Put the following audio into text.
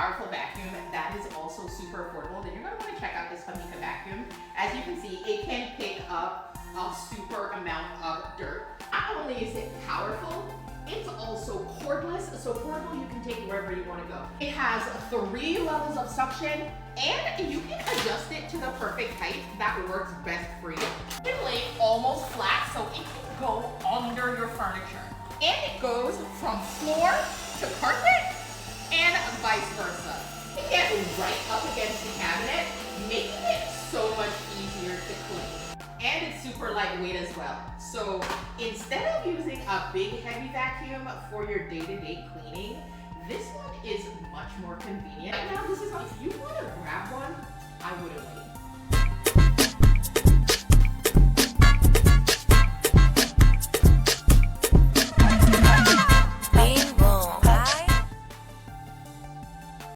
powerful vacuum that is also super affordable, then you're gonna wanna check out this Hamika vacuum. As you can see, it can pick up a super amount of dirt. Not only is it powerful, it's also cordless, so portable, you can take it wherever you want to go. It has 3 levels of suction, and you can adjust it to the perfect height that works best for you. You can lay almost flat, so it can go under your furniture. And it goes from floor to carpet, and vice versa. It gets right up against the cabinet, making it so much easier to clean. And it's super lightweight as well. So instead of using a big heavy vacuum for your day-to-day cleaning, this one is much more convenient. Right now, this is, if you want to grab one, I wouldn't wait.